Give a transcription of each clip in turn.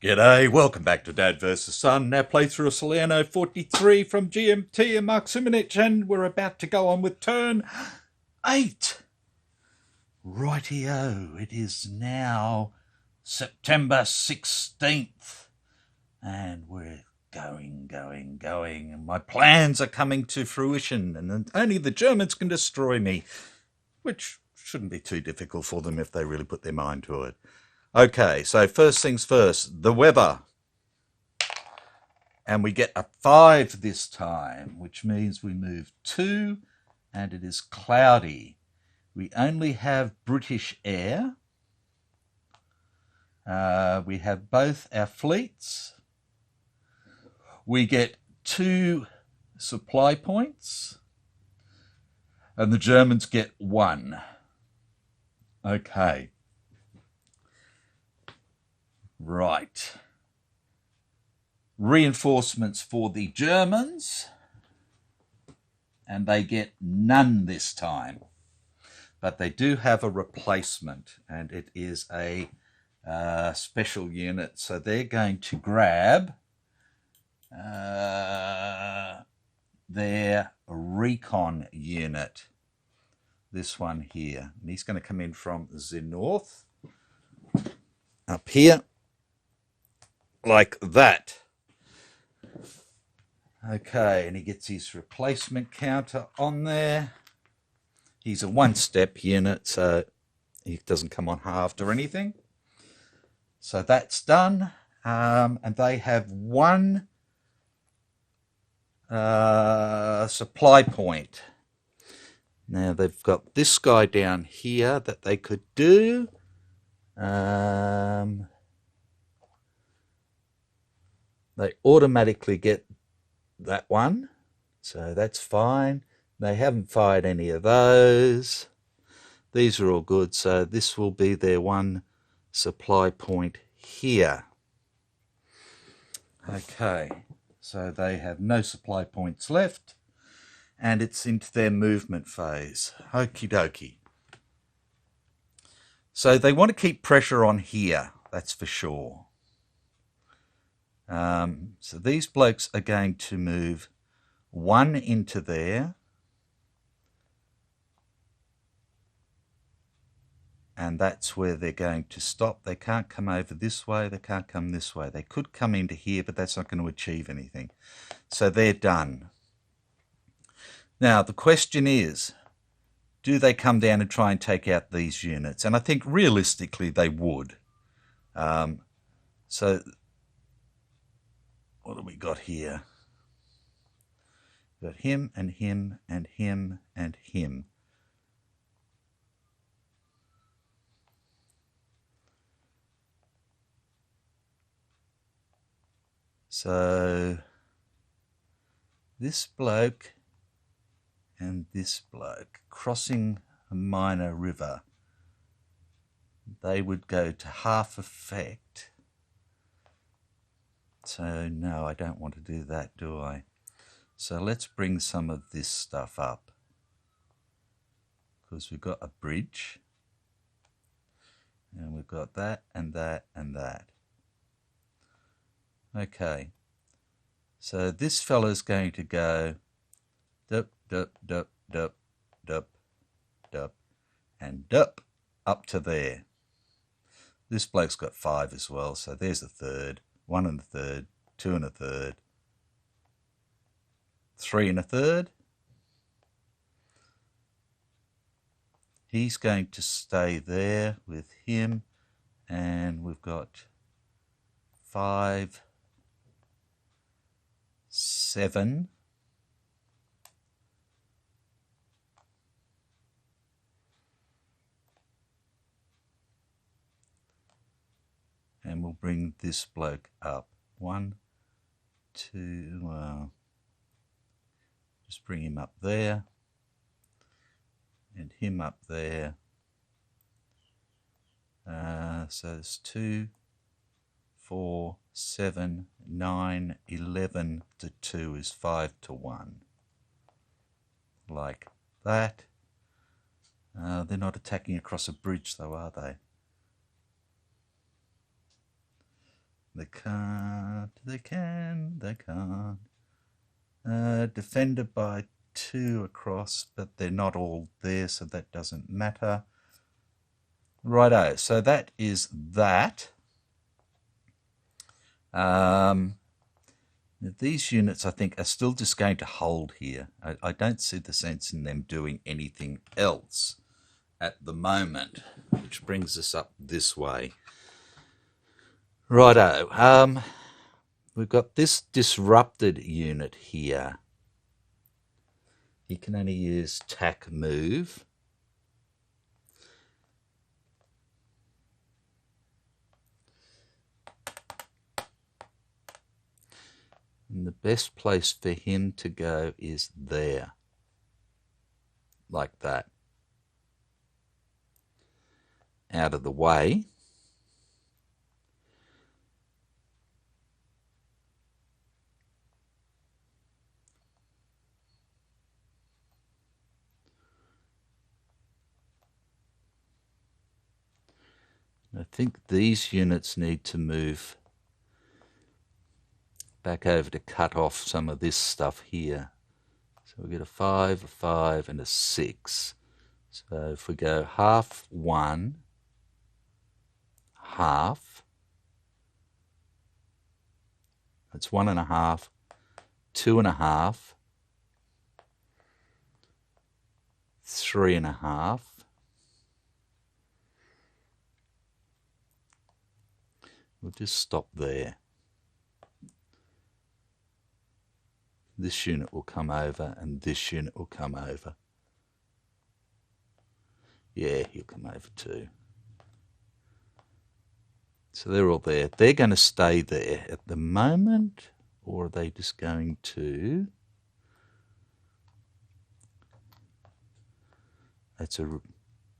G'day, welcome back to Dad vs Son, our playthrough of Salerno 43 from GMT and Mark Simonich, and we're about to go on with turn 8. Rightio, it is now September 16th, and we're going, and my plans are coming to fruition, and only the Germans can destroy me, which shouldn't be too difficult for them if they really put their mind to it. Okay, so first things first, the weather. And we get a 5 this time, which means we move 2, and it is cloudy. We only have British air. We have both our fleets. We get 2 supply points, and the Germans get 1. Okay. Right. Reinforcements for the Germans, and they get none this time. But they do have a replacement, and it is a special unit. So they're going to grab their recon unit, this one here. And he's going to come in from the north, up here. Like that. Okay, and he gets his replacement counter on there. He's a 1-step unit, so he doesn't come on halved or anything. So that's done. And they have 1 supply point. Now they've got this guy down here that they could do. They automatically get that one, so that's fine. They haven't fired any of those. These are all good, so this will be their 1 supply point here. Okay, so they have no supply points left, and it's into their movement phase. Okie dokie. So they want to keep pressure on here, that's for sure. So these blokes are going to move 1 into there, and that's where they're going to stop. They can't come over this way, they can't come this way. They could come into here, but that's not going to achieve anything. So they're done. Now the question is, do they come down and try and take out these units? And I think realistically they would. So what do we got here? We've got him and him and him and him. So this bloke and this bloke crossing a minor river, they would go to half effect. So no, I don't want to do that, do I? So let's bring some of this stuff up, because we've got a bridge, and we've got that and that and that. Okay, so this fella's going to go dup, dup, dup, dup, dup, dup, and dup up to there. This bloke's got 5 as well, so there's a third. 1 and a third, 2 and a third, 3 and a third. He's going to stay there with him, and we've got 5, 7. And we'll bring this bloke up. 1, 2, just bring him up there, and him up there, So it's 2, 4, 7, 9, 11 to 2 is 5 to 1. Like that. They're not attacking across a bridge though, are they? They can't, they can, they can't. Defended by 2 across, but they're not all there, so that doesn't matter. Righto, so that is that. These units, I think, are still just going to hold here. I don't see the sense in them doing anything else at the moment, which brings us up this way. Righto, we've got this disrupted unit here. He can only use tack move. And the best place for him to go is there. Like that. Out of the way. I think these units need to move back over to cut off some of this stuff here. So we get a 5, a 5, and a 6. So if we go half 1, half, that's 1.5, 2.5, 3.5. We'll just stop there. This unit will come over and this unit will come over. Yeah, he'll come over too. So they're all there. They're going to stay there at the moment, or are they just going to... That's a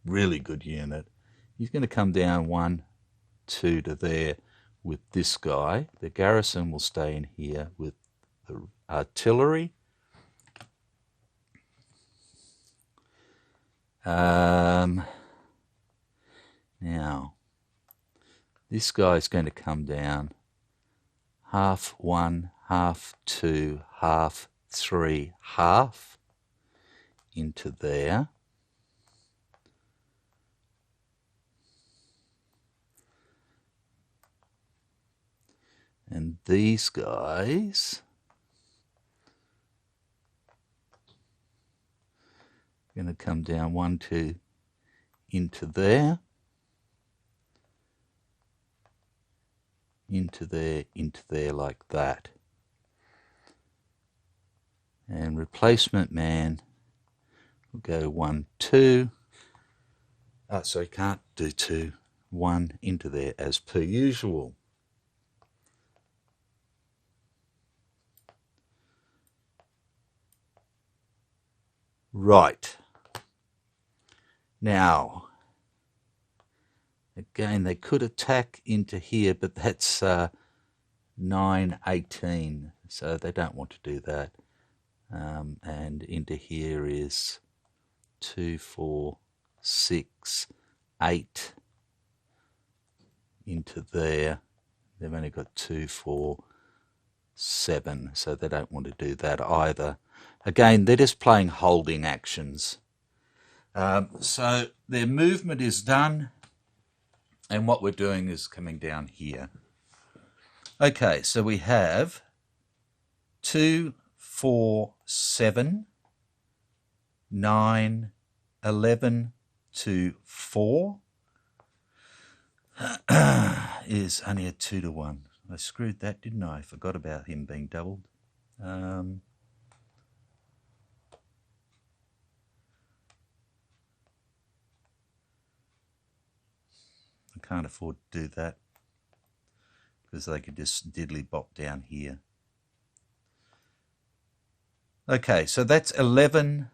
really good unit. He's going to come down 1, 2 to there with this guy. The garrison will stay in here with the artillery. Now, this guy's going to come down half 1, half 2, half 3, half into there. And these guys are going to come down 1, 2 into there, into there like that. And replacement man will go 1, 2. Oh, so he can't do 2. 1 into there as per usual. Right. Now, again, they could attack into here, but that's 9, 18, so they don't want to do that. And into here is 2, 4, 6, 8 into there. They've only got 2, 4, 7, so they don't want to do that either. Again, they're just playing holding actions. So their movement is done, and what we're doing is coming down here. Okay, so we have 2, 4, 7, 9, 11 to 4 is only a 2 to 1. I screwed that, didn't I? I forgot about him being doubled. I can't afford to do that because they could just diddly bop down here. Okay, so that's 11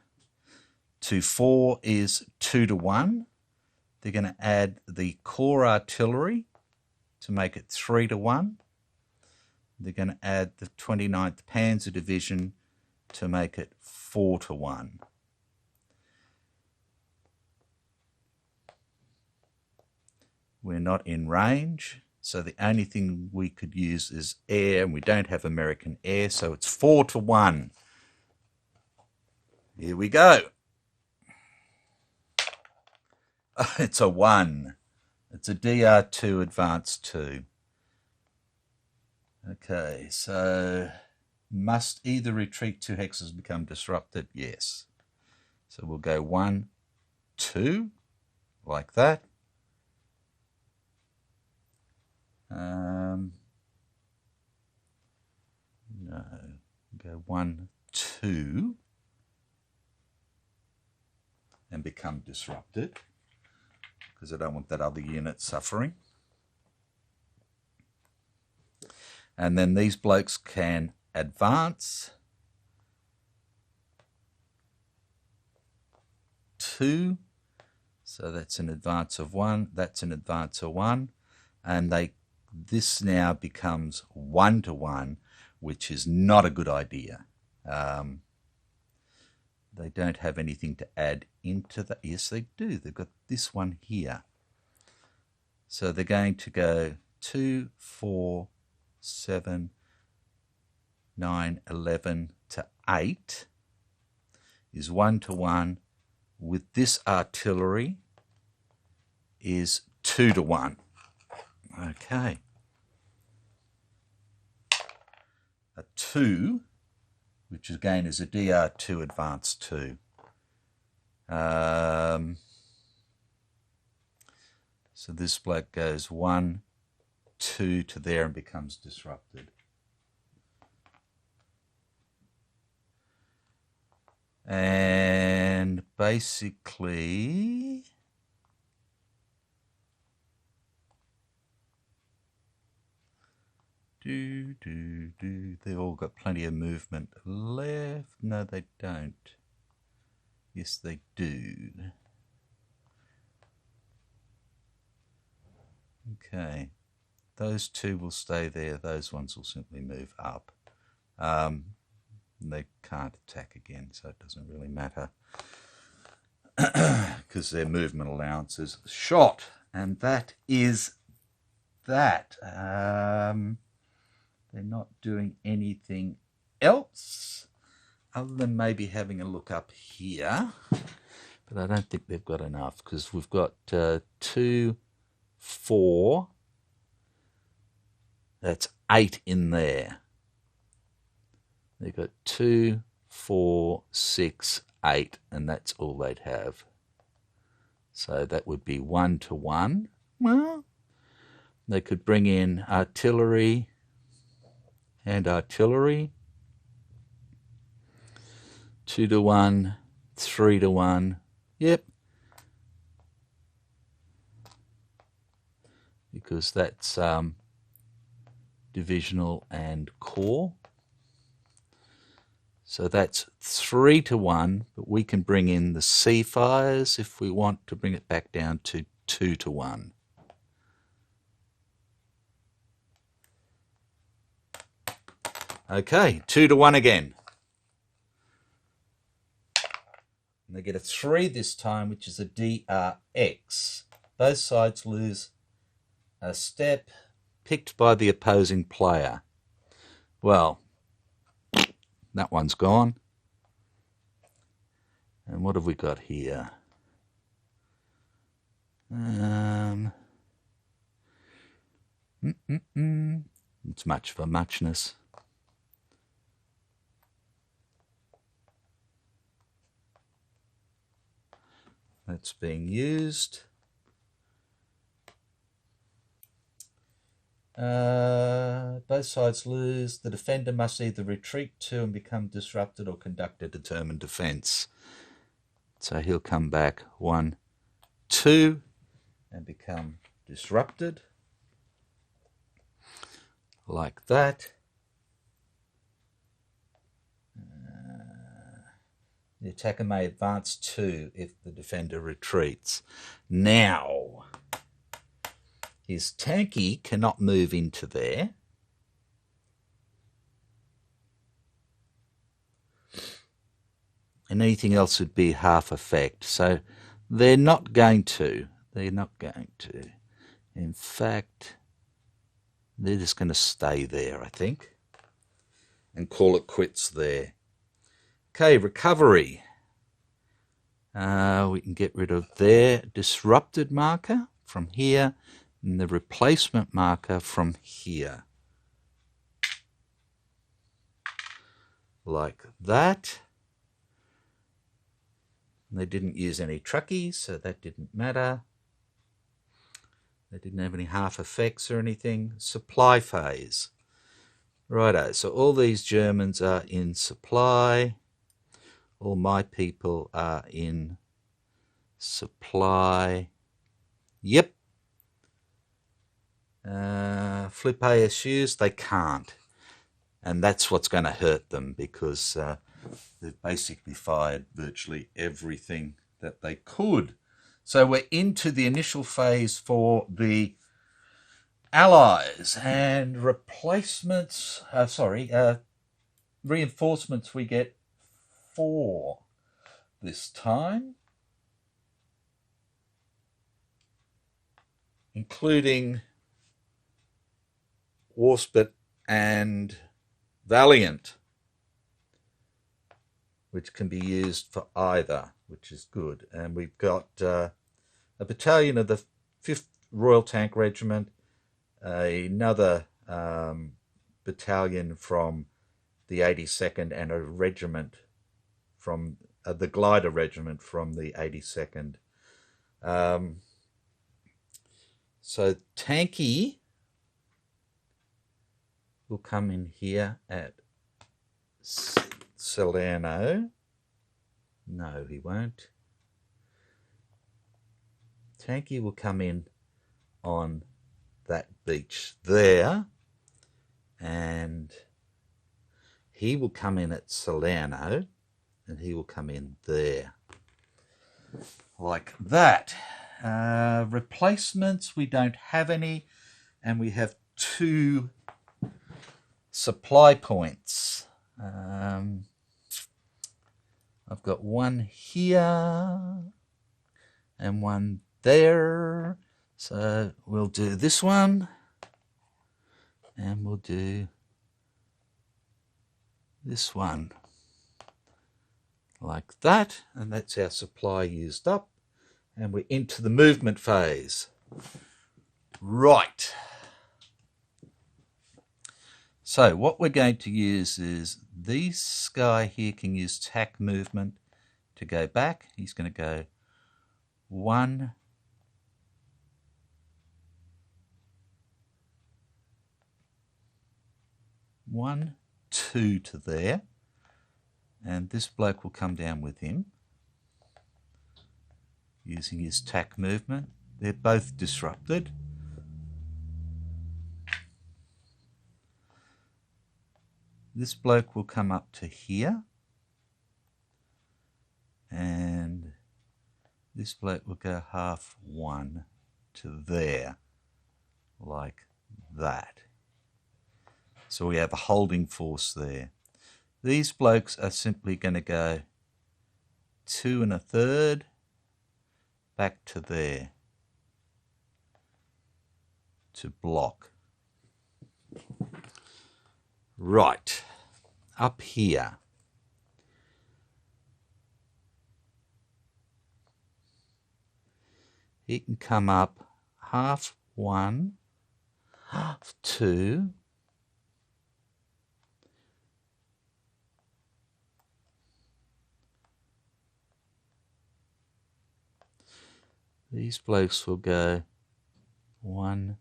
to 4 is 2 to 1. They're going to add the core artillery to make it 3-1. They're going to add the 29th Panzer Division to make it 4-1. We're not in range, so the only thing we could use is air, and we don't have American air, so it's 4-1. Here we go. Oh, it's a 1. It's a DR2 Advance 2. Okay, so must either retreat 2 hexes become disrupted? Yes. So we'll go 1, 2, like that. No, go 1, 2, and become disrupted, because I don't want that other unit suffering. And then these blokes can advance 2, so that's an advance of 1, that's an advance of 1, and this now becomes 1-1, which is not a good idea. They don't have anything to add into that. Yes, they do. They've got this one here. So they're going to go 2, 4, 7, 9, 11 to 8 is 1-1. With this artillery is 2-1. Okay. A 2, which again is a DR2 Advance 2. So this bloke goes 1, 2 to there and becomes disrupted. And basically they've all got plenty of movement left. No, they don't. Yes, they do. Okay. Those 2 will stay there. Those ones will simply move up. They can't attack again, so it doesn't really matter because their movement allowance is shot. And that is that. They're not doing anything else other than maybe having a look up here. But I don't think they've got enough, because we've got 2, 4. That's 8 in there. They've got 2, 4, 6, 8, and that's all they'd have. So that would be 1-1. Well, they could bring in artillery and artillery. 2-1, 3-1. Yep. Because that's divisional and core. So that's 3-1, but we can bring in the sea fires if we want to bring it back down to 2-1. Okay, 2-1 again. And they get a 3 this time, which is a DRX. Both sides lose a step picked by the opposing player. Well, that one's gone. And what have we got here? It's much of a muchness. That's being used. Both sides lose. The defender must either retreat to and become disrupted or conduct a determined defence. So he'll come back 1, 2 and become disrupted. Like that. The attacker may advance 2 if the defender retreats. Now, his tanky cannot move into there. And anything else would be half effect. So they're not going to. They're not going to. In fact, they're just going to stay there, I think, and call it quits there. Okay, recovery. We can get rid of their disrupted marker from here and the replacement marker from here. Like that. They didn't use any truckies, so that didn't matter. They didn't have any half effects or anything. Supply phase. Righto, so all these Germans are in supply. All my people are in supply. Yep. Flip ASUs, they can't. And that's what's going to hurt them, because they've basically fired virtually everything that they could. So we're into the initial phase for the Allies, and reinforcements we get 4 this time, including Warspit and Valiant, which can be used for either, which is good. And we've got a battalion of the 5th Royal Tank Regiment, another battalion from the 82nd, and a regiment from the Glider Regiment from the 82nd. So tanky will come in here at Salerno. No, he won't. Tanky will come in on that beach there, and he will come in at Salerno, and he will come in there. Like that. Replacements, we don't have any, and we have 2 supply points. I've got one here and one there, so we'll do this one, and we'll do this one like that, and that's our supply used up, and we're into the movement phase. Right. So what we're going to use is this guy here can use tack movement to go back. He's going to go 1, 1, 2 to there, and this bloke will come down with him using his tack movement. They're both disrupted. This bloke will come up to here, and this bloke will go half 1 to there, like that. So we have a holding force there. These blokes are simply going to go 2 1/3 back to there to block. Right, up here. He can come up half 1, half 2, these blokes will go 1,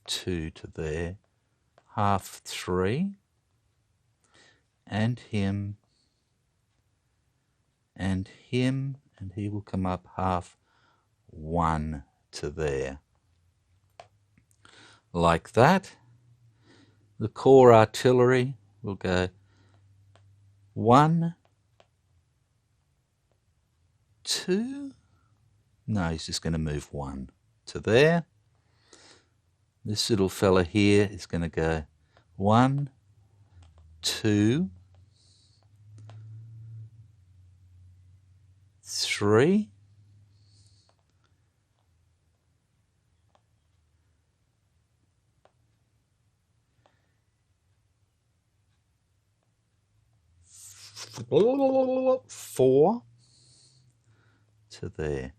2 to there, half 3, and him, and him, and he will come up half 1 to there. Like that. The core artillery will go 1, 2. No, he's just going to move 1 to there. This little fella here is going to go 1, 2, 3, 4 to there.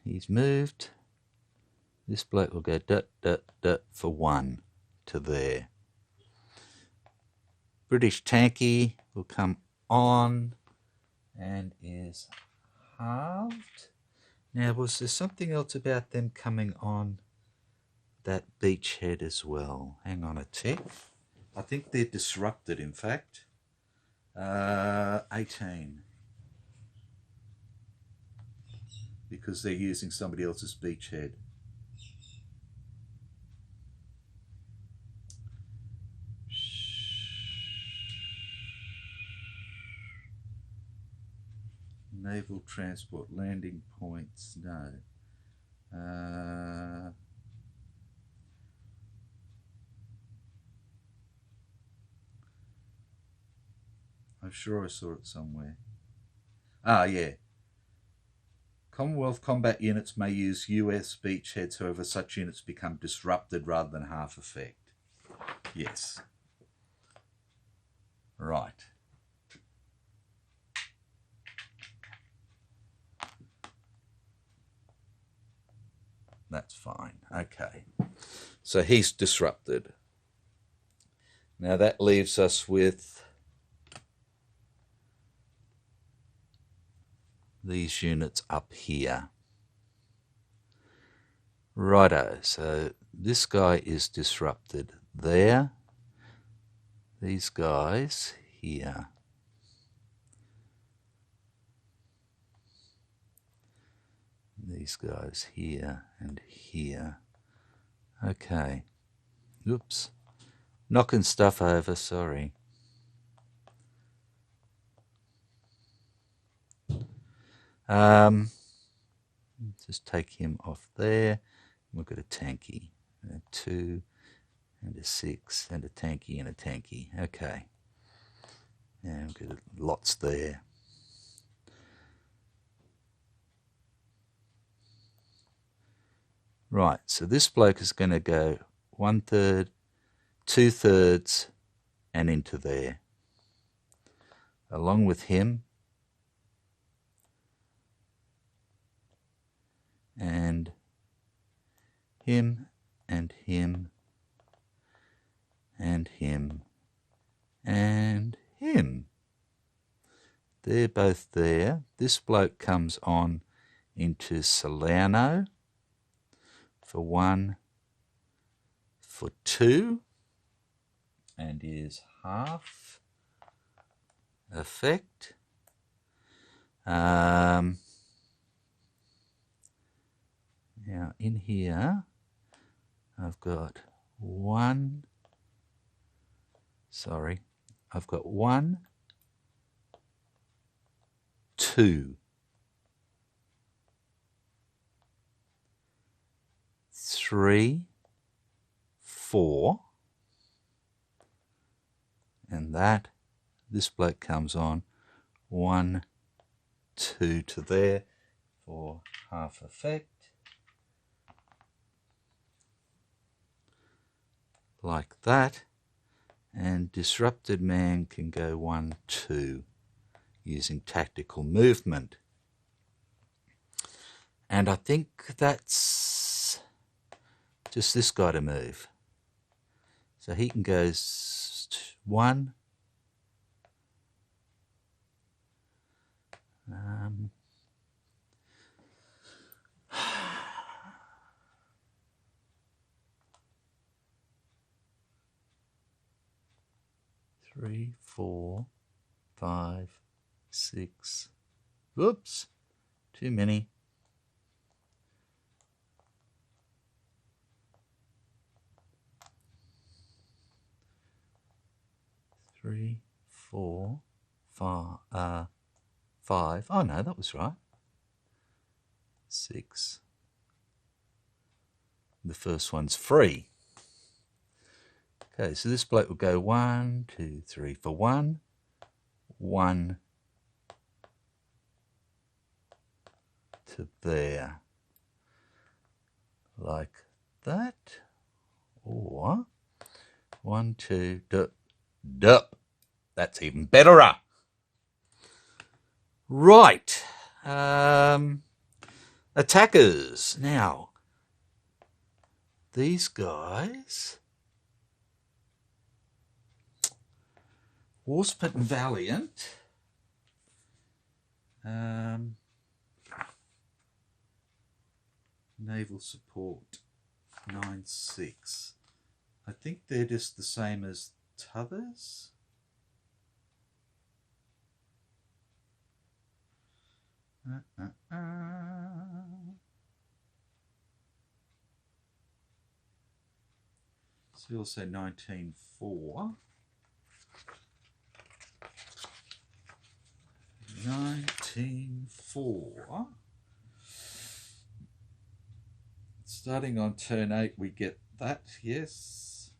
He's moved. This bloke will go dut, dut, dut for 1 to there. British Tanky will come on and is halved. Now, was there something else about them coming on that beachhead as well? Hang on a tick. I think they're disrupted, in fact. 18. Because they're using somebody else's beachhead. Naval transport landing points, no. I'm sure I saw it somewhere. Yeah. Commonwealth combat units may use US beachheads, however such units become disrupted rather than half effect. Yes. Right. That's fine. Okay. So he's disrupted. Now that leaves us with these units up here. Righto, so this guy is disrupted there. These guys here. These guys here and here. Okay. Oops. Knocking stuff over, sorry. Just take him off there. We've got a tanky. A 2 and a 6 and a tanky and a tanky. Okay. And we've got lots there. Right, so this bloke is going to go 1/3, 2/3 and into there. Along with him and him and him and him and him. They're both there. This bloke comes on into Salerno for 1, for 2, and is half effect. Now in here I've got 1, 2, 3, 4, and this bloke comes on 1, 2 to there for half effect. Like that, and disrupted man can go 1, 2 using tactical movement. And I think that's just this guy to move. So he can go 1, 3, 4, 5, 6. Whoops, too many. 3, 4, 5, 5. Oh no, that was right. 6. The first one's free. Okay, so this bloke will go 1, 2, 3 for 1, 1 to there, like that, or 1, 2, dup. That's even betterer. Right. Attackers. Now, these guys, Warspit and Valiant, naval support 9-6. I think they're just the same as t'others. So we'll say 19-4. 19-4. Starting on turn 8, we get that, yes.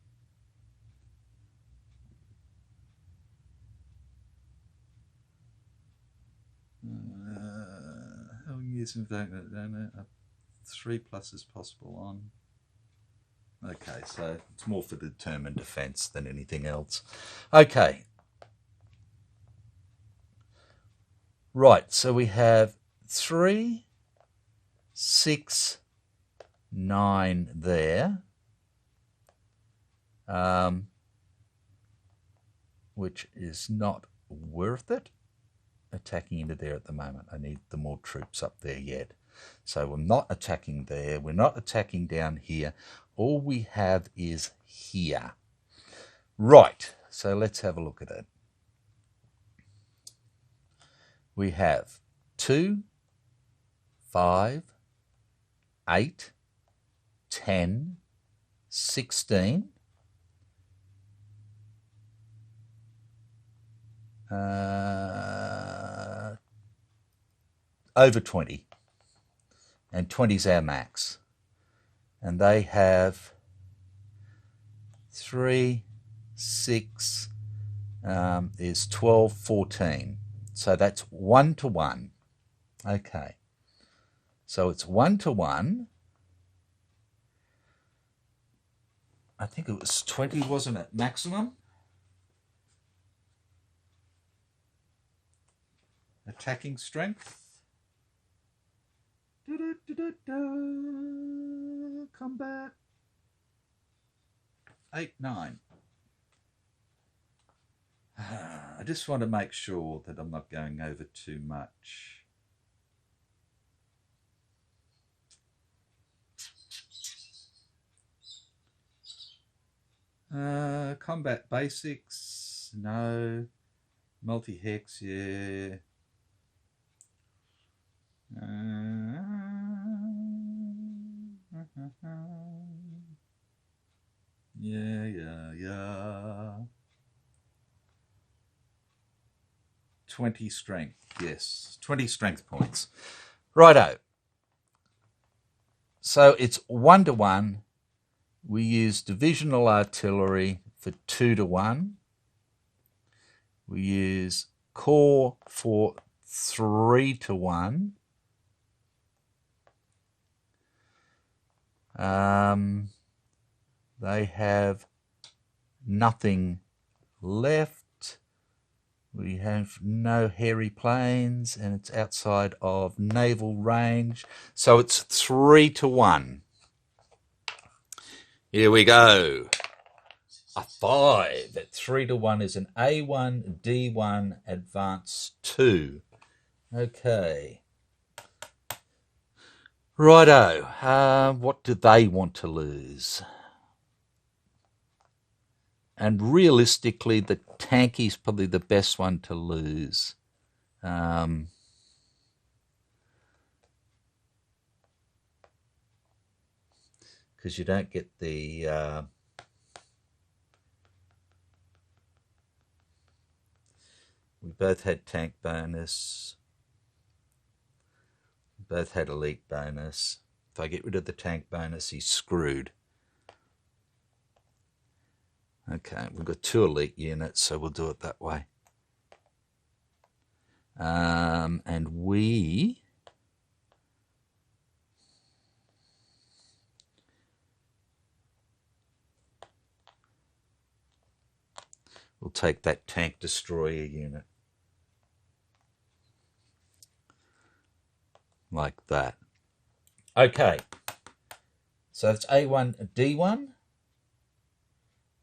How many years in fact? 3 pluses possible on. Okay, so it's more for determined defense than anything else. Okay. Right, so we have 3, 6, 9 there, which is not worth it. Attacking into there at the moment. I need the more troops up there yet. So we're not attacking there. We're not attacking down here. All we have is here. Right, so let's have a look at it. We have 2, 5, 8, 10, 16, over 20, and 20 is our max, and they have 3, 6, is 12, 14, so that's 1 to 1. Okay, so it's 1 to 1. I think it was 20, wasn't it, maximum? Attacking strength. Combat. 8, 9. I just want to make sure that I'm not going over too much. Combat basics, no. Multi-hex, yeah. Yeah. 20 strength, yes. 20 strength points. Righto. So it's 1 to 1. We use divisional artillery for 2 to 1. We use corps for 3 to 1. They have nothing left. We have no hairy planes, and it's outside of naval range. So it's 3 to 1. Here we go. A 5 at 3 to 1 is an A1, D1, Advance 2. Okay. Righto. What do they want to lose? And realistically, the tanky's probably the best one to lose. Because you don't get the... we both had tank bonus. Both had elite bonus. If I get rid of the tank bonus, he's screwed. Okay, we've got 2 elite units, so we'll do it that way. And we... we'll take that tank destroyer unit. Like that. Okay. So it's A1, D1.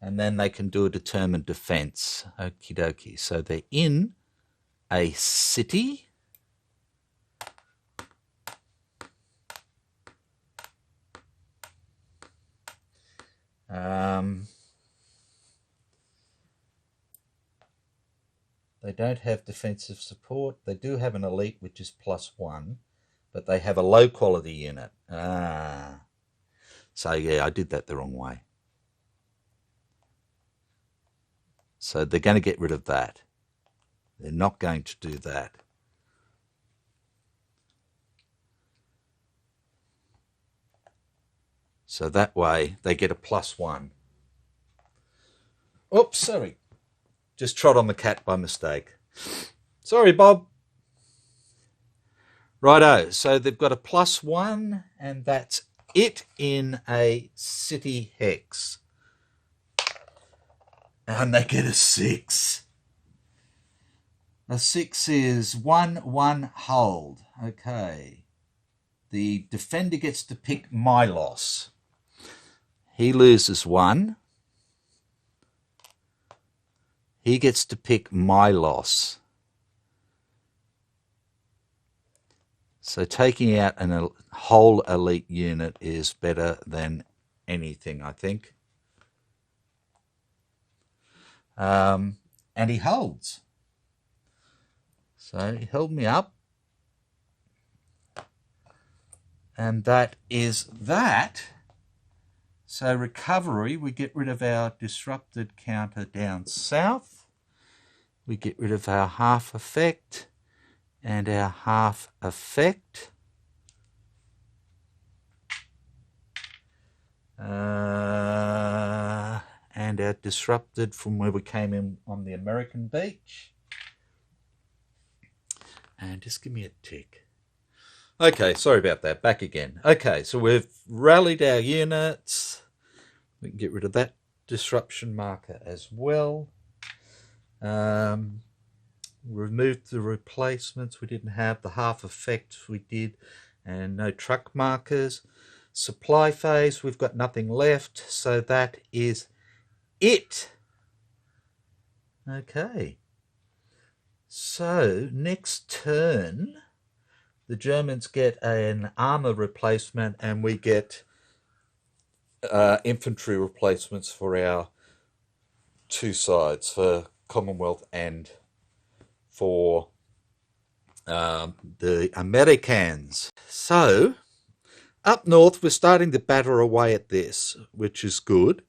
And then they can do a determined defense. Okie dokie. So they're in a city. They don't have defensive support. They do have an elite, which is +1, but they have a low quality unit. So yeah, I did that the wrong way. So they're going to get rid of that. They're not going to do that. So that way they get a +1. Oops, sorry. Just trod on the cat by mistake. Sorry, Bob. Righto, so they've got a +1, and that's it in a city hex. And they get a 6. A 6 is 1-1 hold. Okay. The defender gets to pick my loss. He loses 1. He gets to pick my loss. So taking out a whole elite unit is better than anything, I think. And he holds. So he held me up. And that is that. So recovery, we get rid of our disrupted counter down south. We get rid of our half effect and our half effect. And our disrupted from where we came in on the American beach. And just give me a tick. Okay, sorry about that. Back again. Okay, so we've rallied our units. We can get rid of that disruption marker as well. Removed the replacements we didn't have. The half effect we did. And no truck markers. Supply phase, we've got nothing left. So that is it. Okay. So next turn, the Germans get an armor replacement and we get infantry replacements for our 2 sides, for Commonwealth and for the Americans. So up north, we're starting to batter away at this, which is good,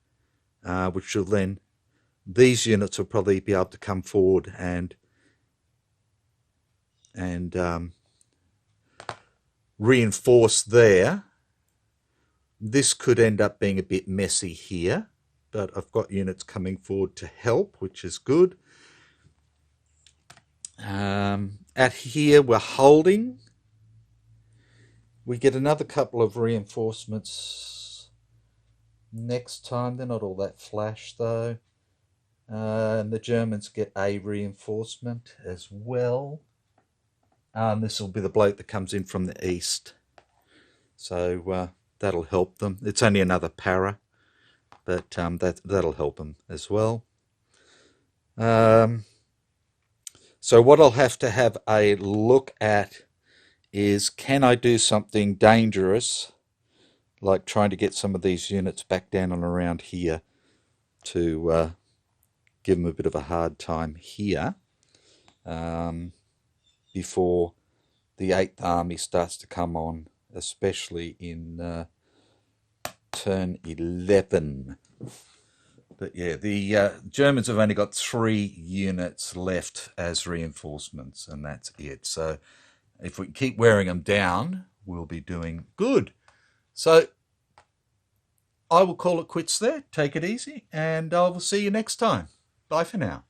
which will then, these units will probably be able to come forward and reinforce there. This could end up being a bit messy here, but I've got units coming forward to help, which is good. At here, we're holding. We get another couple of reinforcements next time. They're not all that flash, though. And the Germans get a reinforcement as well. This will be the bloke that comes in from the east. So that'll help them. It's only another para, but that'll help them as well. So what I'll have to have a look at is, can I do something dangerous, like trying to get some of these units back down and around here to give them a bit of a hard time here before the 8th Army starts to come on, especially in turn 11. But yeah, the Germans have only got 3 units left as reinforcements, and that's it. So if we keep wearing them down, we'll be doing good. So I will call it quits there. Take it easy, and I will see you next time. Bye for now.